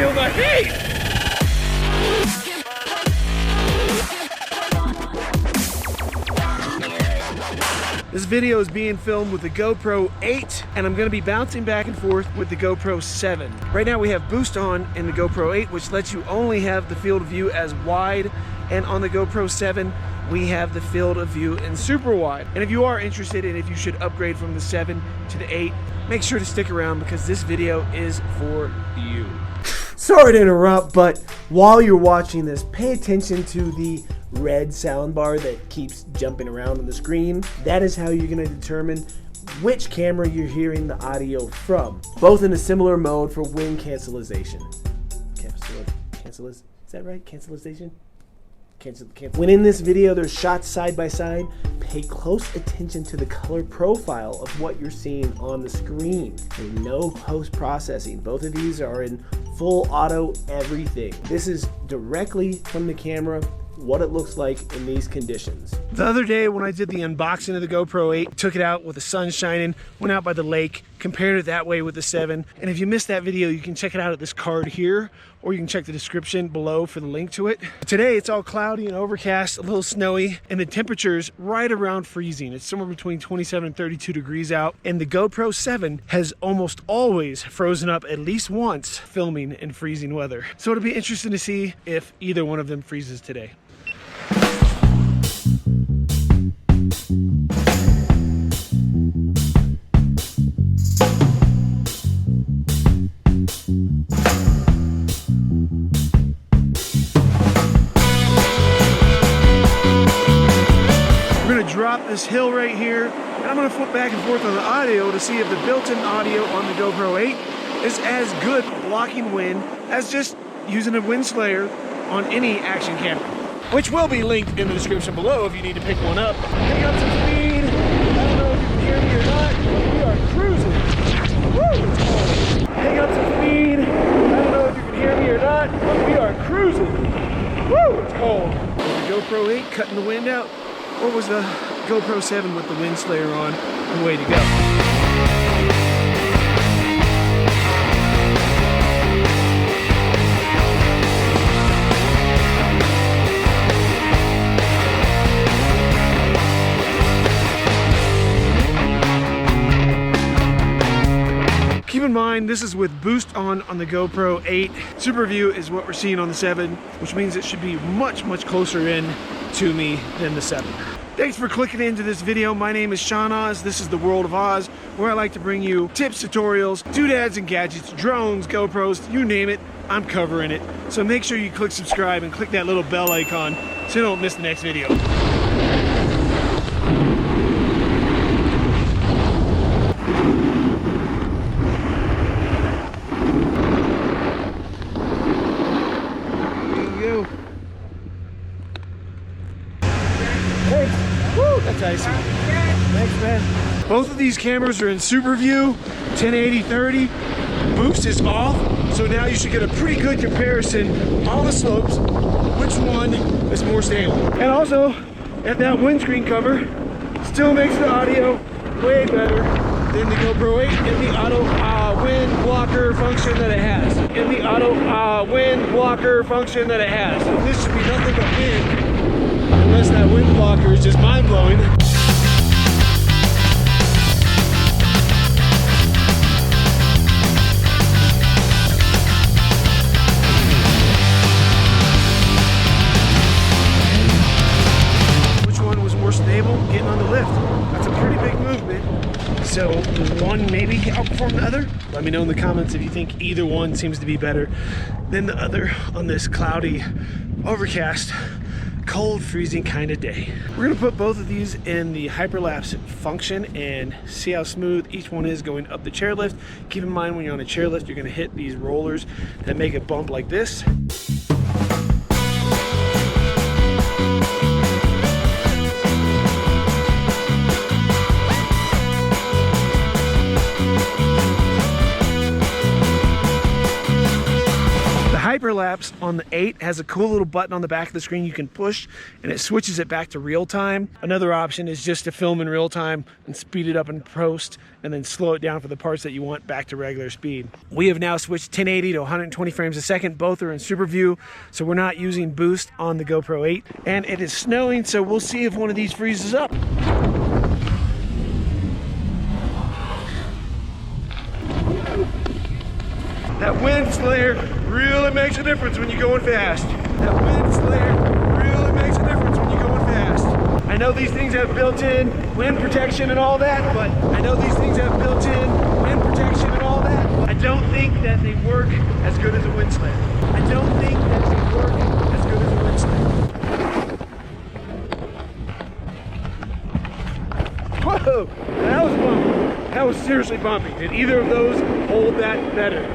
feel the heat. This video is being filmed with the GoPro 8, and I'm gonna be bouncing back and forth with the GoPro 7. Right now we have boost on in the GoPro 8, which lets you only have the field of view as wide, and on the GoPro 7, we have the field of view in super wide. And if you are interested in if you should upgrade from the 7 to the 8, make sure to stick around because this video is for you. Sorry to interrupt, but while you're watching this, pay attention to the red soundbar that keeps jumping around on the screen. That is how you're going to determine which camera you're hearing the audio from, both in a similar mode for wind cancellation. Is that right? Cancellation? Cancel. When in this video there's shots side by side, pay close attention to the color profile of what you're seeing on the screen. And no post-processing. Both of these are in full auto everything. This is directly from the camera, what it looks like in these conditions. The other day when I did the unboxing of the GoPro 8, took it out with the sun shining, went out by the lake, compared it that way with the 7. And if you missed that video, you can check it out at this card here, or you can check the description below for the link to it. Today it's all cloudy and overcast, a little snowy, and the temperature's right around freezing. It's somewhere between 27 and 32 degrees out, and the GoPro 7 has almost always frozen up at least once filming in freezing weather. So it'll be interesting to see if either one of them freezes today. Drop this hill right here, and I'm going to flip back and forth on the audio to see if the built-in audio on the GoPro 8 is as good blocking wind as just using a wind slayer on any action camera, which will be linked in the description below if you need to pick one up. Pick up some speed. I don't know if you can hear me or not, but we are cruising. Woo, it's cold. Pick up some speed. I don't know if you can hear me or not, but we are cruising. Woo, it's cold. Was the GoPro 8 cutting the wind out? Or was the GoPro 7 with the wind slayer on the way to go? Keep in mind, this is with boost on the GoPro 8. Super view is what we're seeing on the 7, which means it should be much, much closer in to me than the 7. Thanks for clicking into this video. My name is Sean Oz. This is the World of Oz, where I like to bring you tips, tutorials, doodads and gadgets, drones, GoPros, you name it, I'm covering it. So make sure you click subscribe and click that little bell icon so you don't miss the next video. That's icy. Thanks, man. Both of these cameras are in super view, 1080/30. Boost is off, so now you should get a pretty good comparison on the slopes, which one is more stable. And also, at that windscreen cover, still makes the audio way better than the GoPro 8 in the auto wind blocker function that it has. This should be nothing but wind. Unless that wind blocker is just mind-blowing. Which one was more stable? Getting on the lift. That's a pretty big movement. So one maybe outperform the other? Let me know in the comments if you think either one seems to be better than the other on this cloudy, overcast, cold, freezing kind of day. We're gonna put both of these in the hyperlapse function and see how smooth each one is going up the chairlift. Keep in mind when you're on a chairlift, you're gonna hit these rollers that make a bump like this. hyperlapse on the 8 has a cool little button on the back of the screen you can push, and it switches it back to real time. Another option is just to film in real time and speed it up in post, and then slow it down for the parts that you want back to regular speed. We have now switched 1080 to 120 frames a second. Both are in super view, so we're not using boost on the GoPro 8. And it is snowing, so we'll see if one of these freezes up. That wind slayer really makes a difference when you're going fast. That wind slayer really makes a difference when you're going fast. I know these things have built-in wind protection and all that, but I don't think that they work as good as a wind slayer. I don't think that they work as good as a wind slayer. Whoa, that was bumpy. That was seriously bumpy. Did either of those hold that better?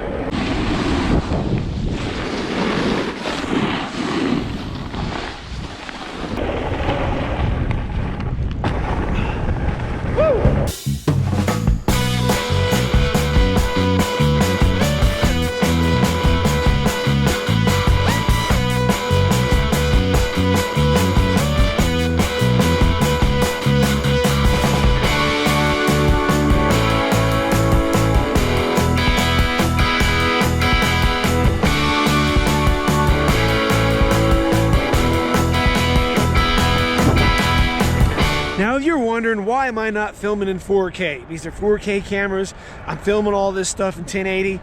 Now, if you're wondering, why am I not filming in 4K? These are 4K cameras. I'm filming all this stuff in 1080.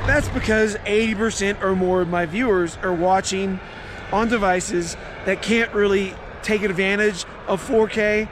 That's because 80% or more of my viewers are watching on devices that can't really take advantage of 4K.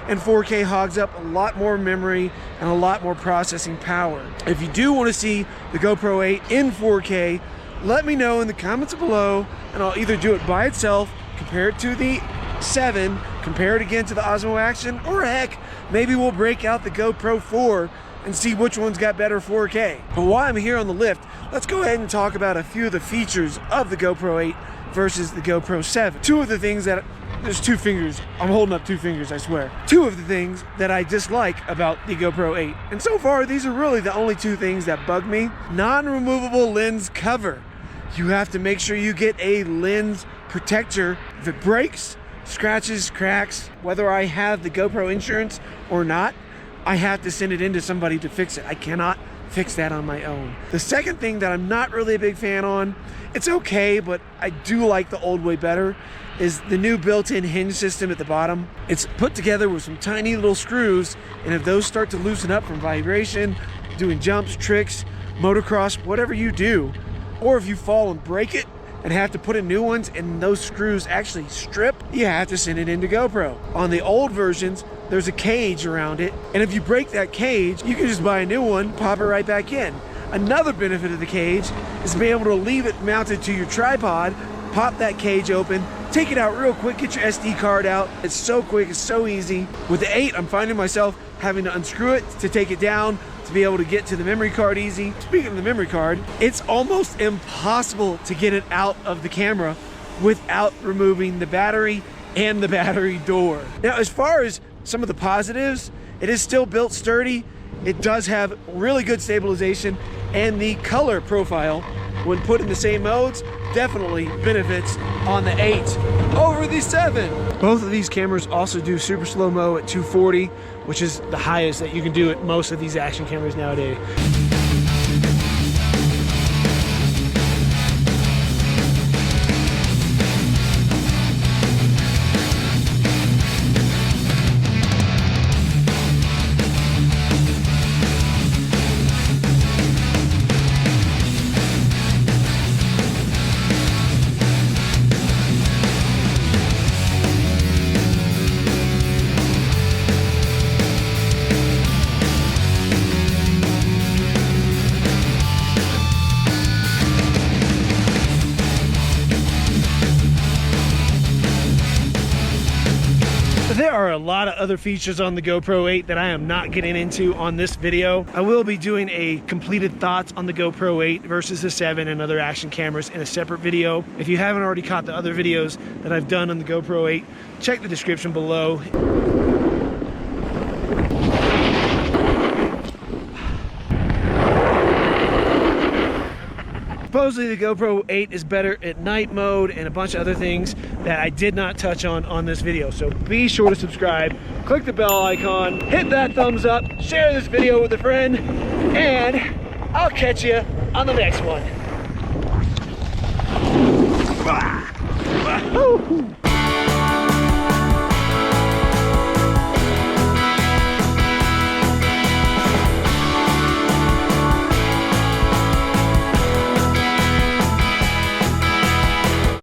And 4K hogs up a lot more memory and a lot more processing power. If you do want to see the GoPro 8 in 4K, let me know in the comments below, and I'll either do it by itself, compare it to the 7, compare it again to the Osmo Action, or heck, maybe we'll break out the GoPro 4 and see which one's got better 4K. But while I'm here on the lift, let's go ahead and talk about a few of the features of the GoPro 8 versus the GoPro 7. Two of the things that, there's 2 fingers, I'm holding up 2 fingers, I swear. 2 of the things that I dislike about the GoPro 8, and so far these are really the only 2 things that bug me. Non-removable lens cover. You have to make sure you get a lens protector. If it breaks, scratches, cracks, whether I have the GoPro insurance or not, I have to send it in to somebody to fix it. I cannot fix that on my own. The second thing that I'm not really a big fan on, it's okay, but I do like the old way better, is the new built-in hinge system at the bottom. It's put together with some tiny little screws, and if those start to loosen up from vibration, doing jumps, tricks, motocross, whatever you do, or if you fall and break it and have to put in new ones and those screws actually strip, you have to send it into GoPro. On the old versions, there's a cage around it, and if you break that cage, you can just buy a new one, pop it right back in. Another benefit of the cage is to be able to leave it mounted to your tripod, pop that cage open, take it out real quick, get your SD card out. It's so quick, it's so easy. With the 8, I'm finding myself having to unscrew it to take it down, to be able to get to the memory card easy. Speaking of the memory card, it's almost impossible to get it out of the camera without removing the battery and the battery door. Now, as far as some of the positives, it is still built sturdy. It does have really good stabilization, and the color profile, when put in the same modes, definitely benefits on the 8 over the 7. Both of these cameras also do super slow-mo at 240, which is the highest that you can do at most of these action cameras nowadays. There are a lot of other features on the GoPro 8 that I am not getting into on this video. I will be doing a completed thoughts on the GoPro 8 versus the 7 and other action cameras in a separate video. If you haven't already caught the other videos that I've done on the GoPro 8, check the description below. Supposedly the GoPro 8 is better at night mode and a bunch of other things that I did not touch on this video. So be sure to subscribe, click the bell icon, hit that thumbs up, share this video with a friend, and I'll catch you on the next one.